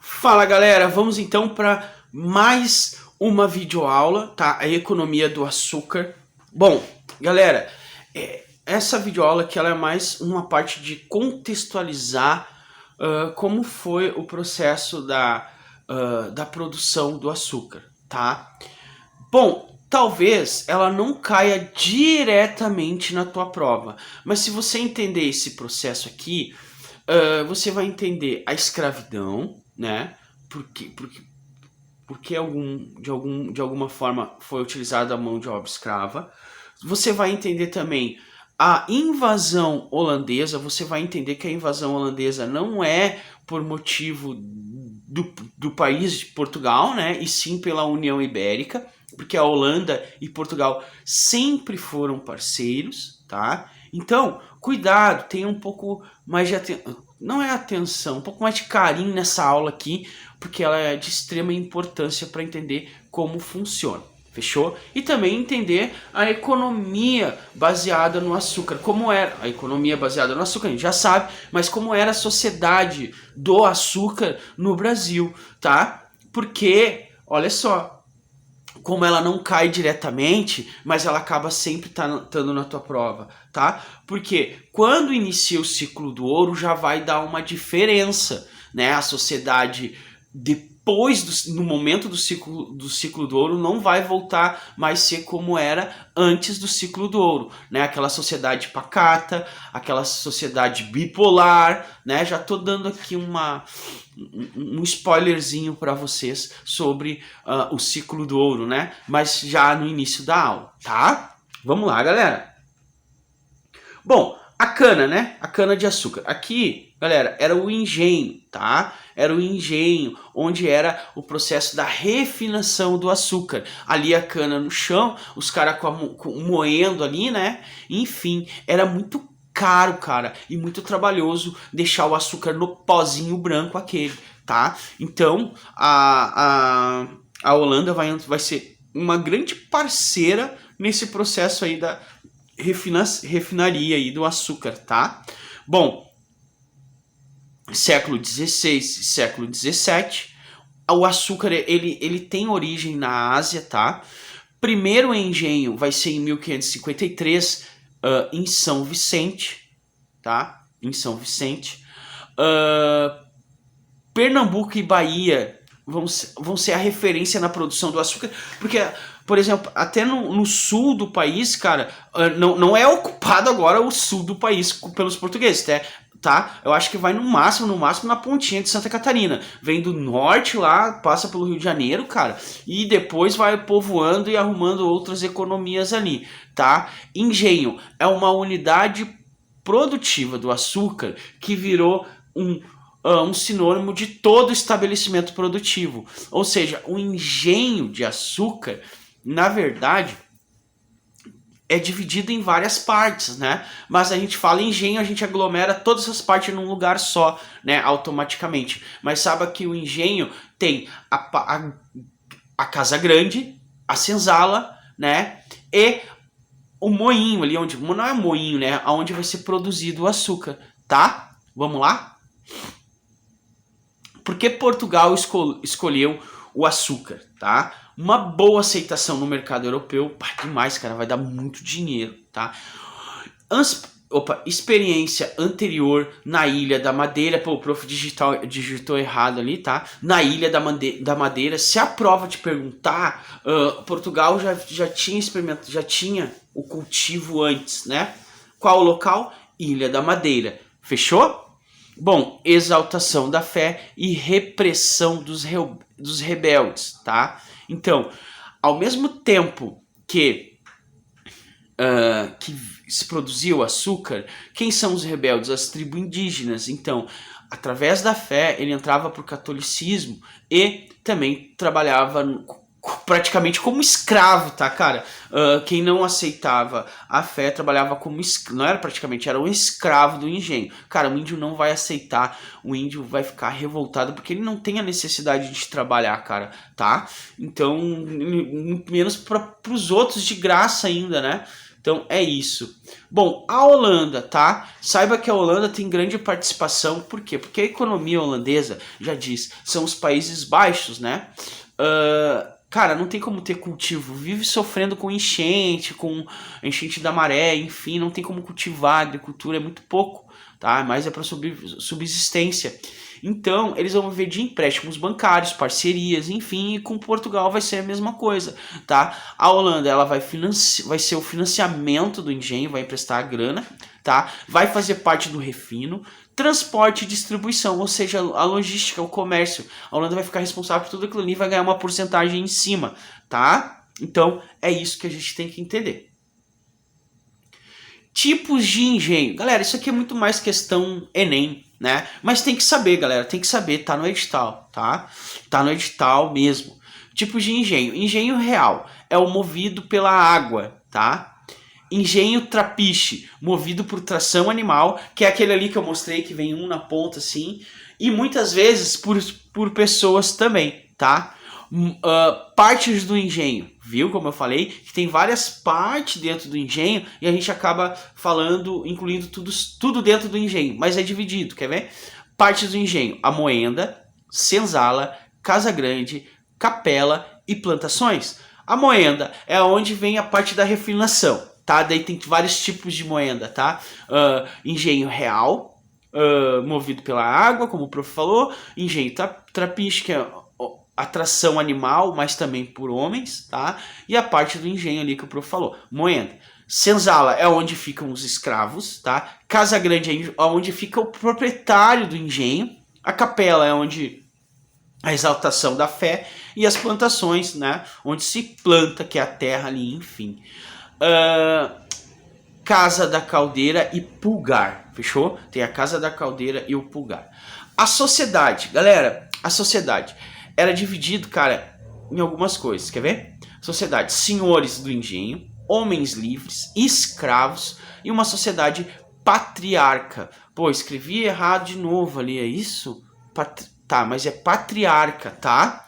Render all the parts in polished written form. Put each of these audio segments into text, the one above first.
Fala galera, vamos então para mais uma videoaula, tá? A economia do açúcar. Bom, galera, essa videoaula aqui ela é mais uma parte de contextualizar como foi o processo da produção do açúcar, tá? Bom, talvez ela não caia diretamente na tua prova, mas se você entender esse processo aqui, você vai entender a escravidão, né? Porque de alguma forma foi utilizada a mão de obra escrava. Você vai entender também a invasão holandesa. Você vai entender que a invasão holandesa não é por motivo do país de Portugal, né? E sim pela União Ibérica, porque a Holanda e Portugal sempre foram parceiros, tá? Então, cuidado, tenha um pouco mais de atenção. Não é atenção, um pouco mais de carinho nessa aula aqui, porque ela é de extrema importância para entender como funciona. Fechou? E também entender a economia baseada no açúcar. Como era a economia baseada no açúcar, a gente já sabe, mas como era a sociedade do açúcar no Brasil, tá? Porque, olha só, como ela não cai diretamente, mas ela acaba sempre estando na tua prova, tá? Porque quando inicia o ciclo do ouro já vai dar uma diferença, né? A sociedade no momento do ciclo do ouro não vai voltar mais ser como era antes do ciclo do ouro, né? Aquela sociedade pacata, aquela sociedade bipolar, né? Já tô dando aqui um spoilerzinho para vocês sobre o ciclo do ouro, né? Mas já no início da aula, tá? Vamos lá, galera. Bom, a cana, né? A cana de açúcar. Aqui, galera, era o engenho, tá? Era o engenho, onde era o processo da refinação do açúcar. Ali a cana no chão, os caras moendo ali, né? Enfim, era muito caro, cara, e muito trabalhoso deixar o açúcar no pozinho branco aquele, tá? Então, a Holanda vai ser uma grande parceira nesse processo aí da refinaria aí do açúcar, tá? Bom, século XVI, século XVII, o açúcar ele tem origem na Ásia, tá? Primeiro engenho vai ser em 1553 em São Vicente, tá? Em São Vicente. Pernambuco e Bahia vão ser a referência na produção do açúcar, porque, por exemplo, até no sul do país, cara, não é ocupado agora o sul do país pelos portugueses, tá? Eu acho que vai no máximo na pontinha de Santa Catarina. Vem do norte lá, passa pelo Rio de Janeiro, cara, e depois vai povoando e arrumando outras economias ali, tá? Engenho é uma unidade produtiva do açúcar que virou um sinônimo de todo estabelecimento produtivo. Ou seja, o engenho de açúcar, na verdade, é dividido em várias partes, né? Mas a gente fala engenho, a gente aglomera todas essas partes num lugar só, né? Automaticamente. Mas saiba que o engenho tem a casa grande, a senzala, né? E o moinho ali, onde não é moinho, né? Onde vai ser produzido o açúcar, tá? Vamos lá? Por que Portugal escolheu o açúcar, tá? Uma boa aceitação no mercado europeu, pá, demais, cara, vai dar muito dinheiro, tá? Experiência anterior na Ilha da Madeira, pô, o prof digitou errado ali, tá? Na Ilha da Madeira, se a prova te perguntar, Portugal já tinha experimentado, já tinha o cultivo antes, né? Qual o local? Ilha da Madeira, fechou? Bom, exaltação da fé e repressão dos rebeldes, tá? Então, ao mesmo tempo que se produzia o açúcar, quem são os rebeldes? As tribos indígenas. Então, através da fé, ele entrava para o catolicismo e também trabalhava praticamente como escravo, tá, cara? Quem não aceitava a fé trabalhava como escravo, não era praticamente, era um escravo do engenho. Cara, o índio não vai aceitar, o índio vai ficar revoltado porque ele não tem a necessidade de trabalhar, cara, tá? Então, muito menos para os outros de graça ainda, né? Então é isso. Bom, a Holanda, tá? Saiba que a Holanda tem grande participação. Por quê? Porque a economia holandesa, já diz, são os Países Baixos, né? Cara, não tem como ter cultivo. Vive sofrendo com enchente da maré, enfim, não tem como cultivar. A agricultura é muito pouco, tá? Mas é para subsistência. Então, eles vão viver de empréstimos bancários, parcerias, enfim, e com Portugal vai ser a mesma coisa, tá? A Holanda, ela vai ser o financiamento do engenho, vai emprestar a grana, tá? Vai fazer parte do refino, transporte e distribuição, ou seja, a logística, o comércio. A Holanda vai ficar responsável por tudo aquilo ali e vai ganhar uma porcentagem em cima, tá? Então, é isso que a gente tem que entender. Tipos de engenho. Galera, isso aqui é muito mais questão Enem, né? Mas tem que saber, galera, tem que saber, tá no edital, tá? Tá no edital mesmo. Tipos de engenho. Engenho real é o movido pela água, tá? Engenho trapiche, movido por tração animal, que é aquele ali que eu mostrei, que vem um na ponta assim, e muitas vezes por pessoas também, tá? Partes do engenho, viu como eu falei? Que tem várias partes dentro do engenho e a gente acaba falando, incluindo tudo dentro do engenho, mas é dividido, quer ver? Partes do engenho, a moenda, senzala, casa grande, capela e plantações. A moenda é onde vem a parte da refinação, tá? Daí tem vários tipos de moenda, tá? Engenho real, movido pela água, como o prof falou, engenho trapiche, que é atração animal, mas também por homens, tá? E a parte do engenho ali que o prof falou, moenda. Senzala é onde ficam os escravos, tá? Casa grande é onde fica o proprietário do engenho. A capela é onde a exaltação da fé, e as plantações, né? Onde se planta, que é a terra ali, enfim. Casa da caldeira e pulgar, fechou? Tem a casa da caldeira e o pulgar. A sociedade, galera, a sociedade era dividido, cara, em algumas coisas, quer ver? Sociedade, senhores do engenho, homens livres, escravos e uma sociedade patriarca. Pô, escrevi errado de novo ali, é isso? Tá, mas é patriarca, tá?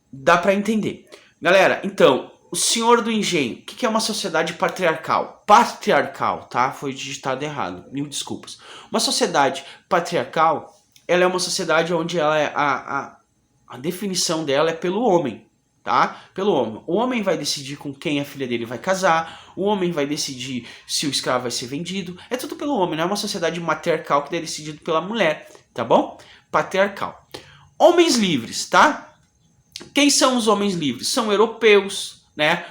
Dá pra entender. Galera, então, o senhor do engenho, o que é uma sociedade patriarcal? Patriarcal, tá? Foi digitado errado, mil desculpas. Uma sociedade patriarcal, ela é uma sociedade onde ela é a definição dela é pelo homem, tá? Pelo homem. O homem vai decidir com quem a filha dele vai casar, o homem vai decidir se o escravo vai ser vendido, é tudo pelo homem, não é uma sociedade matriarcal que é decidido pela mulher, tá bom? Patriarcal. Homens livres, tá? Quem são os homens livres? São europeus, né?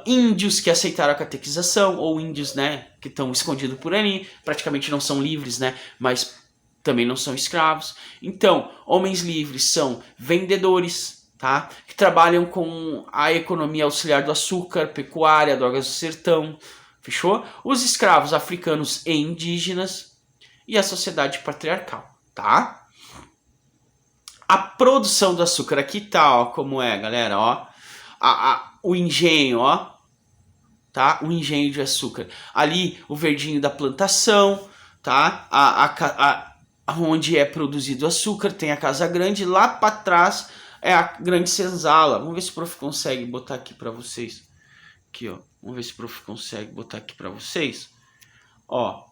Índios que aceitaram a catequização, ou índios, né, que estão escondidos por ali, praticamente não são livres, né, mas também não são escravos. Então, homens livres são vendedores, tá? Que trabalham com a economia auxiliar do açúcar, pecuária, drogas do sertão, fechou? Os escravos africanos e indígenas e a sociedade patriarcal, tá? A produção do açúcar, aqui tá, ó, como é, galera, ó. O engenho, ó, tá? O engenho de açúcar. Ali, o verdinho da plantação, tá? Onde é produzido açúcar, tem a casa grande, lá para trás é a grande senzala. Vamos ver se o prof consegue botar aqui para vocês. Aqui, ó. Vamos ver se o prof consegue botar aqui para vocês. Ó.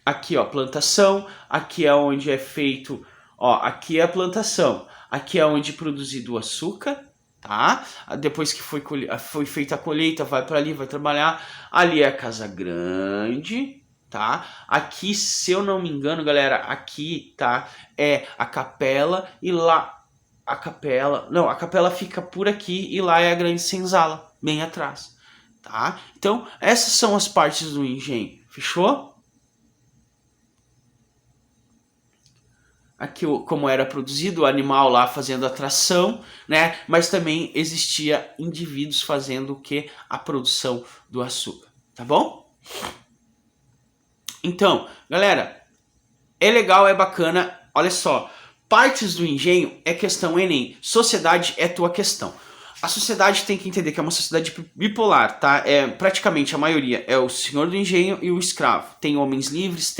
Aqui, ó, plantação. Aqui é onde é feito, ó, aqui é a plantação. Aqui é onde é produzido o açúcar, tá? Depois que foi feita a colheita, vai para ali, vai trabalhar. Ali é a casa grande, tá? Aqui, se eu não me engano, galera, aqui, tá? É a capela e lá a capela fica por aqui e lá é a grande senzala, bem atrás, tá? Então, essas são as partes do engenho, fechou? Aqui como era produzido o animal lá fazendo a tração, né? Mas também existia indivíduos fazendo o que? A produção do açúcar, tá bom? Então, galera, é legal, é bacana, olha só, partes do engenho é questão Enem, sociedade é tua questão. A sociedade tem que entender que é uma sociedade bipolar, tá? Praticamente a maioria é o senhor do engenho e o escravo. Tem homens livres,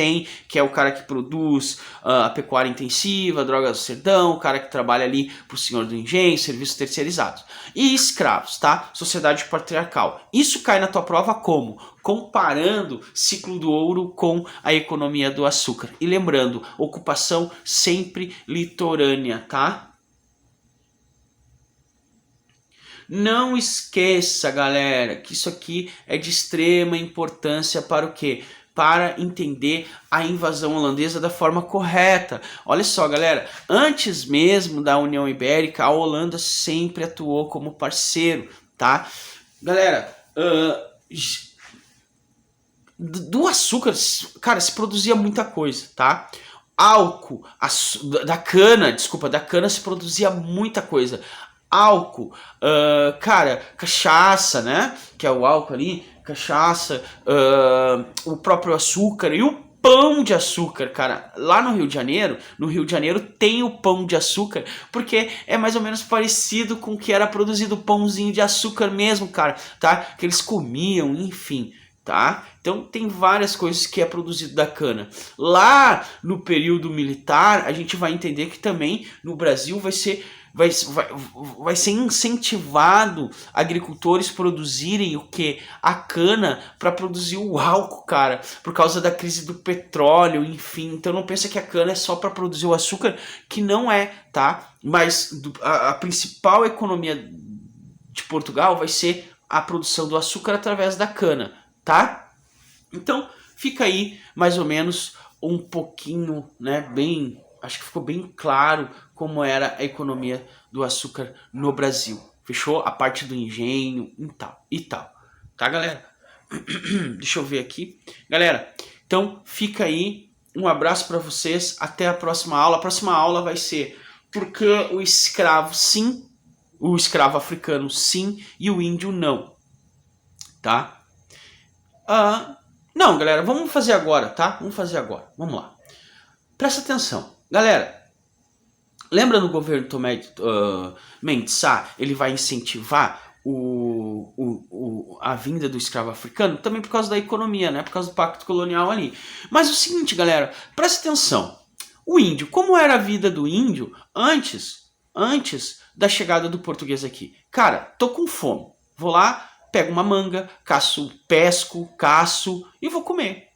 que é o cara que produz a pecuária intensiva, drogas do sertão, o cara que trabalha ali pro senhor do engenho, serviços terceirizados. E escravos, tá? Sociedade patriarcal. Isso cai na tua prova como? Comparando ciclo do ouro com a economia do açúcar. E lembrando, ocupação sempre litorânea, tá? Não esqueça, galera, que isso aqui é de extrema importância para o quê? Para entender a invasão holandesa da forma correta. Olha só, galera, antes mesmo da União Ibérica, a Holanda sempre atuou como parceiro, tá? Galera, do açúcar, cara, se produzia muita coisa, tá? Álcool, da cana se produzia muita coisa. Álcool, cara, cachaça, né? Que é o álcool ali, cachaça, o próprio açúcar e o pão de açúcar, cara. Lá no Rio de Janeiro tem o pão de açúcar, porque é mais ou menos parecido com o que era produzido o pãozinho de açúcar mesmo, cara, tá? Que eles comiam, enfim. Tá? Então tem várias coisas que é produzido da cana. Lá no período militar, a gente vai entender que também no Brasil vai ser incentivado agricultores produzirem o que? A cana para produzir o álcool, cara, por causa da crise do petróleo, enfim. Então não pensa que a cana é só para produzir o açúcar, que não é, tá? Mas a principal economia de Portugal vai ser a produção do açúcar através da cana, tá? Então fica aí mais ou menos um pouquinho, né, bem, acho que ficou bem claro como era a economia do açúcar no Brasil. Fechou? A parte do engenho e tal. Tá, galera? Deixa eu ver aqui. Galera, então fica aí. Um abraço para vocês. Até a próxima aula. A próxima aula vai ser por que o escravo sim, o escravo africano sim e o índio não. Tá? Não, galera, vamos fazer agora, tá? Vamos fazer agora. Vamos lá. Presta atenção. Galera, lembra no governo Tomé Mendes Sá, ele vai incentivar a vinda do escravo africano? Também por causa da economia, né? Por causa do pacto colonial ali. Mas o seguinte, galera, presta atenção. O índio, como era a vida do índio antes da chegada do português aqui? Cara, tô com fome. Vou lá, pego uma manga, pesco, caço e vou comer.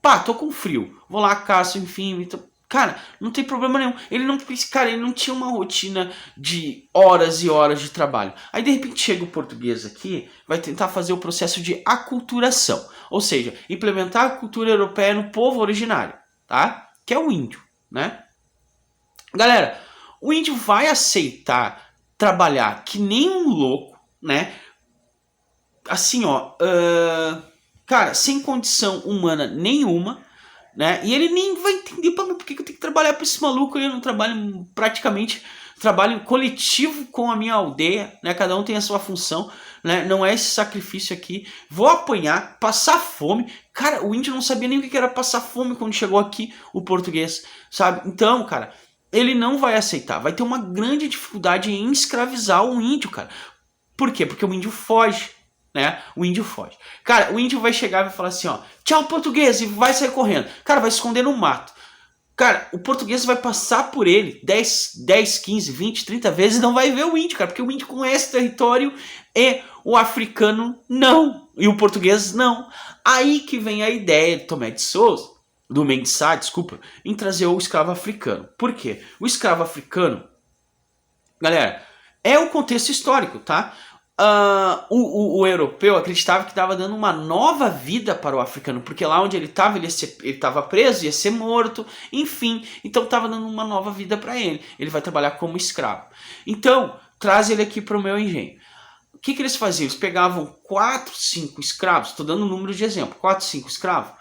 Pá, tô com frio. Vou lá, caço, enfim. Cara, não tem problema nenhum. Ele não tinha uma rotina de horas e horas de trabalho. Aí de repente chega o português aqui, vai tentar fazer o processo de aculturação. Ou seja, implementar a cultura europeia no povo originário, tá? Que é o índio, né? Galera, o índio vai aceitar trabalhar que nem um louco, né? Assim, ó, cara, sem condição humana nenhuma, né? E ele nem vai entender por que eu tenho que trabalhar para esse maluco. Eu não trabalho trabalho coletivo com a minha aldeia, né? Cada um tem a sua função, né? Não é esse sacrifício aqui. Vou apanhar, passar fome. Cara, o índio não sabia nem o que era passar fome quando chegou aqui o português, sabe? Então, cara, ele não vai aceitar. Vai ter uma grande dificuldade em escravizar o índio, cara. Por quê? Porque o índio foge. Né? O índio foge. Cara, o índio vai chegar e vai falar assim, ó, tchau português, e vai sair correndo. Cara, vai se esconder no mato. Cara, o português vai passar por ele 10, 15, 20, 30 vezes e não vai ver o índio, cara, porque o índio conhece o território e o africano não, e o português não. Aí que vem a ideia de Tomé de Souza, do Mendes Sá, desculpa, em trazer o escravo africano. Por quê? O escravo africano, galera, é o contexto histórico, tá? O europeu acreditava que estava dando uma nova vida para o africano, porque lá onde ele estava preso, ia ser morto, enfim, então estava dando uma nova vida para ele. Ele vai trabalhar como escravo. Então, traz ele aqui para o meu engenho. O que eles faziam? Eles pegavam 4, 5 escravos, estou dando um número de exemplo, 4, 5 escravos,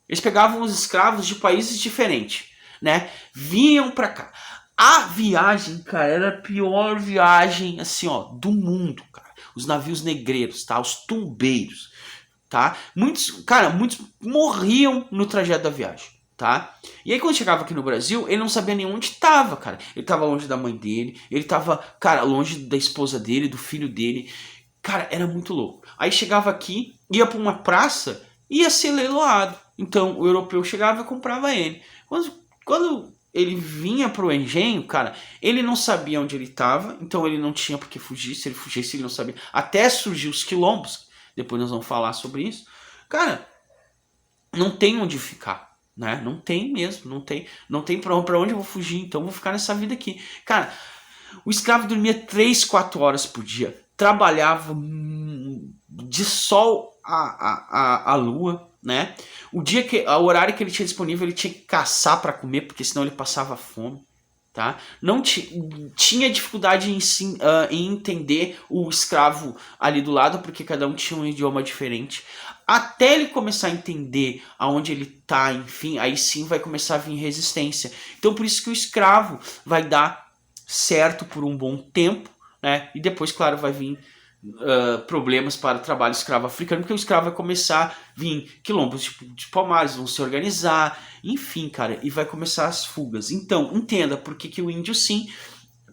eles pegavam os escravos de países diferentes, né? Vinham para cá. A viagem, cara, era a pior viagem, assim, ó, do mundo, cara. Os navios negreiros, tá? Os tumbeiros, tá? Muitos morriam no trajeto da viagem, tá? E aí quando chegava aqui no Brasil, ele não sabia nem onde tava, cara. Ele tava longe da mãe dele, ele tava, cara, longe da esposa dele, do filho dele. Cara, era muito louco. Aí chegava aqui, ia pra uma praça, ia ser leiloado. Então o europeu chegava e comprava ele. Quando ele vinha pro engenho, cara, ele não sabia onde ele estava, então ele não tinha por que fugir. Se ele fugisse, ele não sabia. Até surgiu os quilombos, depois nós vamos falar sobre isso. Cara, não tem onde ficar, né? Não tem mesmo, não tem pra onde eu vou fugir, então eu vou ficar nessa vida aqui. Cara, o escravo dormia 3, 4 horas por dia, trabalhava de sol a lua, né? O horário que ele tinha disponível, ele tinha que caçar para comer, porque senão ele passava fome, tá? Não tinha dificuldade em entender o escravo ali do lado, porque cada um tinha um idioma diferente. Até ele começar a entender aonde ele tá, enfim, aí sim vai começar a vir resistência. Então por isso que o escravo vai dar certo por um bom tempo, né? E depois, claro, vai vir problemas para o trabalho escravo africano, porque o escravo vai começar a vir quilombos de palmares, vão se organizar, enfim, cara, e vai começar as fugas. Então, entenda por que o índio sim,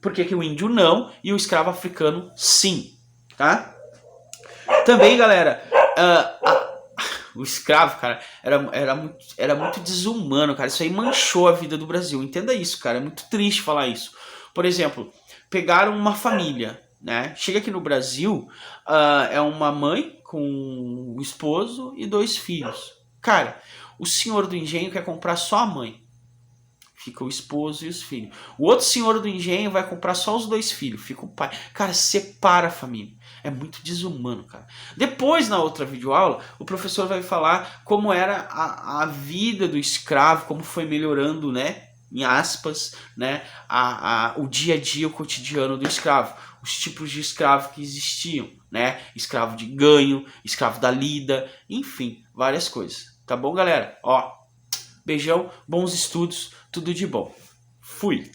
por que o índio não, e o escravo africano sim, tá? Também, galera, o escravo, cara, era muito desumano, cara. Isso aí manchou a vida do Brasil. Entenda isso, cara. É muito triste falar isso. Por exemplo, pegaram uma família, né? Chega aqui no Brasil, é uma mãe com um esposo e 2 filhos. Cara, o senhor do engenho quer comprar só a mãe. Fica o esposo e os filhos. O outro senhor do engenho vai comprar só os 2 filhos. Fica o pai. Cara, separa a família. É muito desumano, cara. Depois, na outra videoaula, o professor vai falar como era a vida do escravo, como foi melhorando, né? Em aspas, né? O dia a dia, o cotidiano do escravo. Os tipos de escravo que existiam, né? Escravo de ganho, escravo da lida, enfim, várias coisas. Tá bom, galera? Ó, beijão, bons estudos, tudo de bom. Fui!